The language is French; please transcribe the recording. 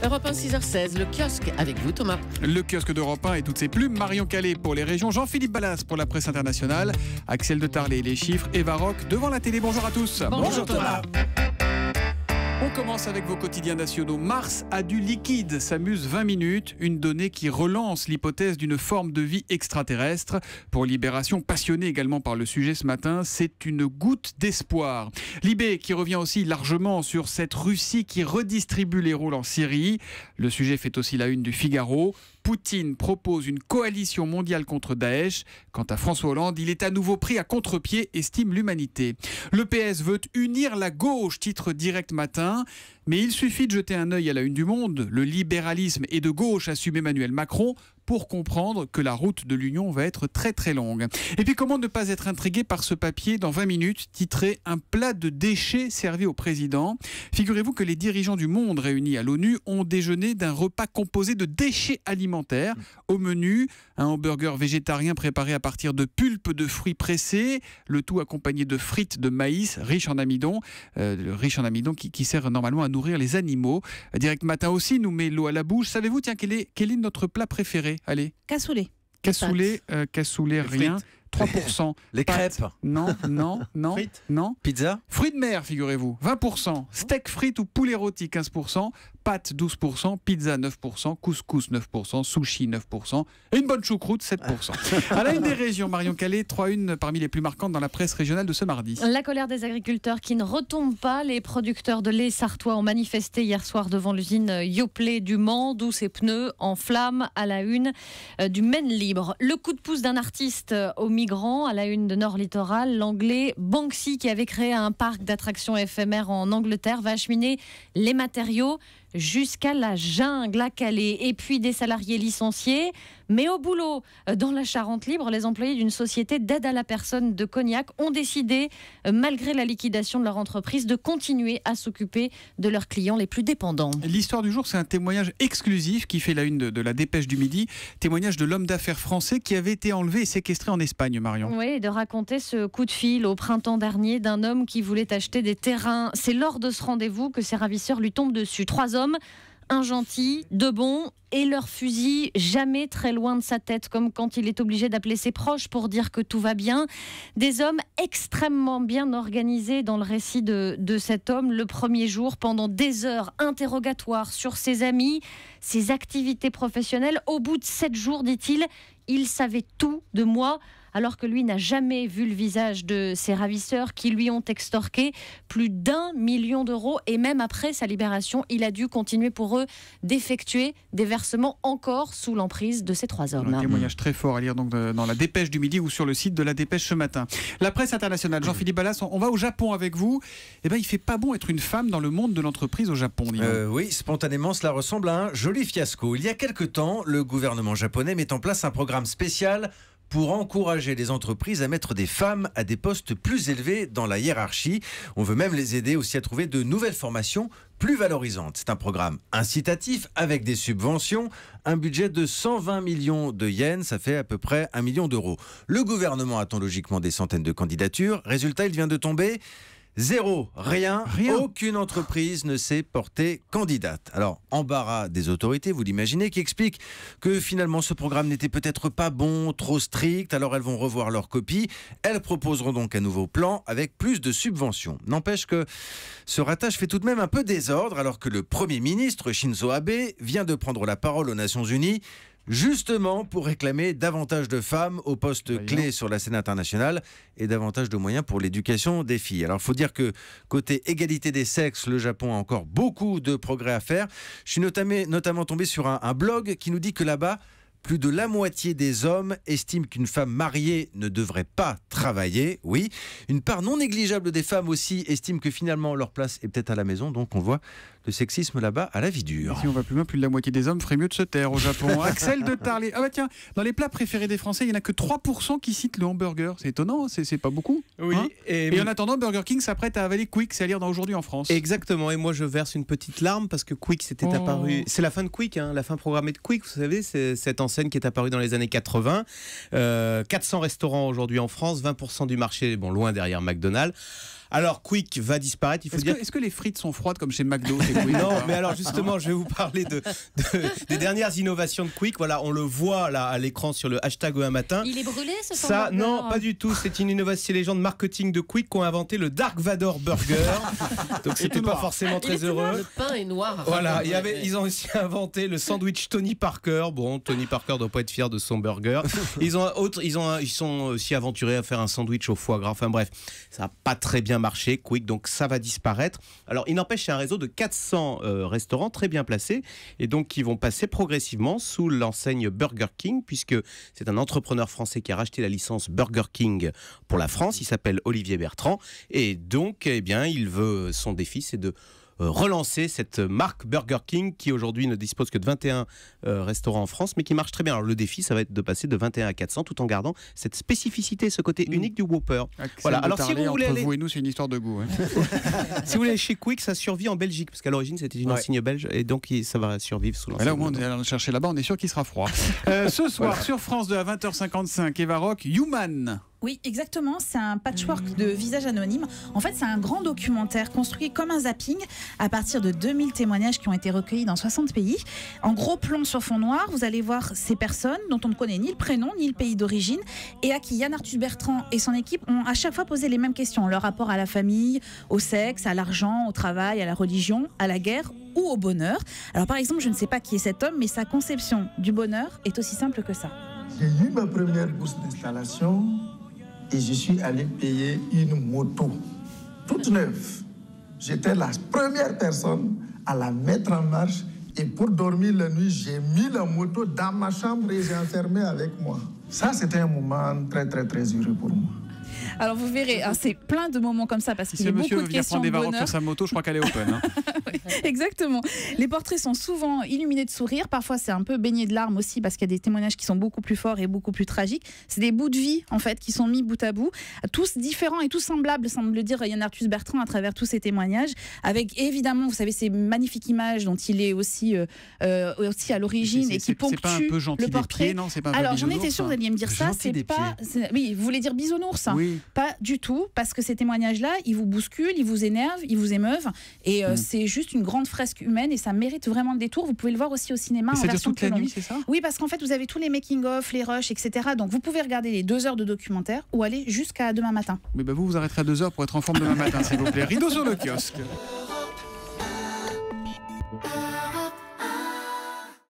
Europe 1, 6h16, le kiosque avec vous Thomas. Le kiosque d'Europe 1 et toutes ses plumes. Marion Calais pour les régions, Jean-Philippe Ballas pour la presse internationale, Axel de Tarlet les chiffres, Eva Roch devant la télé. Bonjour à tous. Bonjour Thomas. On commence avec vos quotidiens nationaux. Mars a du liquide, s'amuse 20 minutes, une donnée qui relance l'hypothèse d'une forme de vie extraterrestre. Pour Libération, passionné également par le sujet ce matin, c'est une goutte d'espoir. Libé qui revient aussi largement sur cette Russie qui redistribue les rôles en Syrie. Le sujet fait aussi la une du Figaro. Poutine propose une coalition mondiale contre Daesh. Quant à François Hollande, il est à nouveau pris à contre-pied, estime l'humanité. Le PS veut unir la gauche, titre Direct Matin. Mais il suffit de jeter un œil à la une du Monde. Le libéralisme est de gauche, assume Emmanuel Macron, pour comprendre que la route de l'Union va être très très longue. Et puis comment ne pas être intrigué par ce papier dans 20 minutes titré « Un plat de déchets servi au président ». Figurez-vous que les dirigeants du monde réunis à l'ONU ont déjeuné d'un repas composé de déchets alimentaires. Au menu, un hamburger végétarien préparé à partir de pulpe de fruits pressés, le tout accompagné de frites de maïs riches en amidon, qui sert normalement à nourrir les animaux. Direct Matin aussi nous met l'eau à la bouche. Savez-vous quel est notre plat préféré? Allez. Cassoulet. Cassoulet, rien. 3%. Les crêpes. Non. Frites. Non. Pizza. Fruits de mer, figurez-vous. 20%. Steak frites ou poulet rôti, 15%. Pâtes, 12%. Pizza, 9%. Couscous, 9%. Sushi, 9%. Et une bonne choucroute, 7%. À la une des régions, Marion Calais, 3 parmi les plus marquantes dans la presse régionale de ce mardi. La colère des agriculteurs qui ne retombe pas. Les producteurs de lait sartois ont manifesté hier soir devant l'usine Yoplait du Mans, d'où ses pneus en flammes à la une du Maine Libre. Le coup de pouce d'un artiste aux migrants à la une de Nord Littoral. L'anglais Banksy, qui avait créé un parc d'attractions éphémères en Angleterre, va acheminer les matériaux jusqu'à la jungle à Calais. Et puis des salariés licenciés, mais au boulot. Dans la Charente libre, les employés d'une société d'aide à la personne de Cognac ont décidé, malgré la liquidation de leur entreprise, de continuer à s'occuper de leurs clients les plus dépendants. L'histoire du jour, c'est un témoignage exclusif qui fait la une de la Dépêche du Midi. Témoignage de l'homme d'affaires français qui avait été enlevé et séquestré en Espagne, Marion. Oui, de raconter ce coup de fil au printemps dernier d'un homme qui voulait acheter des terrains. C'est lors de ce rendez-vous que ses ravisseurs lui tombent dessus. 3 hommes, un gentil, 2 bons, et leur fusil jamais très loin de sa tête, comme quand il est obligé d'appeler ses proches pour dire que tout va bien. Des hommes extrêmement bien organisés dans le récit de cet homme. Le premier jour, pendant des heures, interrogatoire sur ses amis, ses activités professionnelles. Au bout de 7 jours, dit-il, il savait tout de moi, alors que lui n'a jamais vu le visage de ses ravisseurs qui lui ont extorqué plus d'1 million d'euros. Et même après sa libération, il a dû continuer pour eux d'effectuer des versements encore sous l'emprise de ces 3 hommes. Un témoignage très fort à lire donc dans la Dépêche du Midi ou sur le site de la Dépêche ce matin. La presse internationale, Jean-Philippe Ballas, on va au Japon avec vous. Eh ben, il fait pas bon être une femme dans le monde de l'entreprise au Japon. Oui, spontanément, cela ressemble à un joli fiasco. Il y a quelque temps, le gouvernement japonais met en place un programme spécial pour encourager les entreprises à mettre des femmes à des postes plus élevés dans la hiérarchie. On veut même les aider aussi à trouver de nouvelles formations plus valorisantes. C'est un programme incitatif avec des subventions, un budget de 120 millions de yens, ça fait à peu près 1 million d'euros. Le gouvernement attend logiquement des centaines de candidatures. Résultat, il vient de tomber 0, rien. Aucune entreprise ne s'est portée candidate. Alors, embarras des autorités, vous l'imaginez, qui expliquent que finalement ce programme n'était peut-être pas bon, trop strict, alors elles vont revoir leur copie. Elles proposeront donc un nouveau plan avec plus de subventions. N'empêche que ce ratage fait tout de même un peu désordre, alors que le Premier ministre Shinzo Abe vient de prendre la parole aux Nations Unies, justement pour réclamer davantage de femmes aux postes clés sur la scène internationale et davantage de moyens pour l'éducation des filles. Alors il faut dire que côté égalité des sexes, le Japon a encore beaucoup de progrès à faire. Je suis notamment tombé sur un blog qui nous dit que là-bas, plus de la moitié des hommes estiment qu'une femme mariée ne devrait pas travailler. Oui, une part non négligeable des femmes aussi estiment que finalement leur place est peut-être à la maison. Donc on voit le sexisme là-bas à la vie dure. Et si on va plus loin, plus de la moitié des hommes ferait mieux de se taire au Japon. Axel de Tarlet. Ah bah tiens, dans les plats préférés des Français, il n'y en a que 3% qui citent le hamburger. C'est étonnant, c'est pas beaucoup. Oui. Hein et en attendant, Burger King s'apprête à avaler Quick, c'est à lire dans Aujourd'hui en France. Exactement, et moi je verse une petite larme parce que Quick c'était apparu. C'est la fin de Quick, la fin programmée de Quick, vous savez, c'est cette enseigne qui est apparue dans les années 80. 400 restaurants aujourd'hui en France, 20% du marché, bon, loin derrière McDonald's. Alors, Quick va disparaître, il faut dire. Est-ce que les frites sont froides comme chez McDo chez Quick? Non, mais alors justement, je vais vous parler des dernières innovations de Quick. Voilà, on le voit là à l'écran sur le hashtag un matin. Il est brûlé ce Ça, non, pas du tout. C'est une innovation. C'est les gens de marketing de Quick qui ont inventé le Dark Vador Burger. Donc c'était pas forcément très heureux. Le pain est noir. Voilà, ils ont aussi inventé le sandwich Tony Parker. Bon, Tony Parker doit pas être fier de son burger. Ils sont aussi aventurés à faire un sandwich au foie gras. Enfin bref, ça n'a pas très bien marché, Quick, donc ça va disparaître. Alors, il n'empêche, c'est un réseau de 400 restaurants très bien placés et donc qui vont passer progressivement sous l'enseigne Burger King, puisque c'est un entrepreneur français qui a racheté la licence Burger King pour la France. Il s'appelle Olivier Bertrand et donc, eh bien, son défi, c'est de relancer cette marque Burger King qui aujourd'hui ne dispose que de 21 restaurants en France mais qui marche très bien. Alors le défi, ça va être de passer de 21 à 400 tout en gardant cette spécificité, ce côté unique du Whopper. Voilà. Alors si vous voulez aller... vous et nous, c'est une histoire de goût. Si vous voulez aller chez Quick, ça survit en Belgique parce qu'à l'origine c'était une enseigne belge et donc ça va survivre sous l'enseigne. Là au moins on est allé chercher là-bas, on est sûr qu'il sera froid. Ce soir sur France 2 à 20h55, Eva Rock, Human. Oui, exactement. C'est un patchwork de visages anonymes. En fait, c'est un grand documentaire construit comme un zapping à partir de 2000 témoignages qui ont été recueillis dans 60 pays. En gros plan sur fond noir, vous allez voir ces personnes dont on ne connaît ni le prénom ni le pays d'origine et à qui Yann Arthus Bertrand et son équipe ont à chaque fois posé les mêmes questions. Leur rapport à la famille, au sexe, à l'argent, au travail, à la religion, à la guerre ou au bonheur. Alors par exemple, je ne sais pas qui est cet homme, mais sa conception du bonheur est aussi simple que ça. J'ai eu ma première bourse d'installation et je suis allé payer une moto toute neuve. J'étais la première personne à la mettre en marche et pour dormir la nuit, j'ai mis la moto dans ma chambre et j'ai enfermé avec moi. Ça, c'était un moment très, très, très heureux pour moi. Alors vous verrez, c'est plein de moments comme ça parce qu'il y a beaucoup de questions de bonheur. Si monsieur veut venir prendre des sur sa moto, je crois qu'elle est open. Hein. Exactement. Les portraits sont souvent illuminés de sourires. Parfois, c'est un peu baigné de larmes aussi parce qu'il y a des témoignages qui sont beaucoup plus forts et beaucoup plus tragiques. C'est des bouts de vie en fait qui sont mis bout à bout, tous différents et tous semblables, semble le dire Yann Arthus Bertrand à travers tous ces témoignages. Avec évidemment, vous savez, ces magnifiques images dont il est aussi à l'origine et qui ponctuent le portrait. C'est pas un peu gentil des pieds, non? C'est pas un peu Alors j'en étais sûre que vous alliez me dire ça. C'est pas. Oui, vous voulez dire bisounours? Oui. Pas du tout, parce que ces témoignages-là, ils vous bousculent, ils vous énervent, ils vous émeuvent, et c'est juste une grande fresque humaine, et ça mérite vraiment le détour. Vous pouvez le voir aussi au cinéma en version toute la nuit, c'est ça? Oui, parce qu'en fait, vous avez tous les making-of, les rushs, etc. Donc vous pouvez regarder les 2 heures de documentaire ou aller jusqu'à demain matin. Mais vous arrêterez à 2 heures pour être en forme demain matin, s'il vous plaît. Rideau sur le kiosque.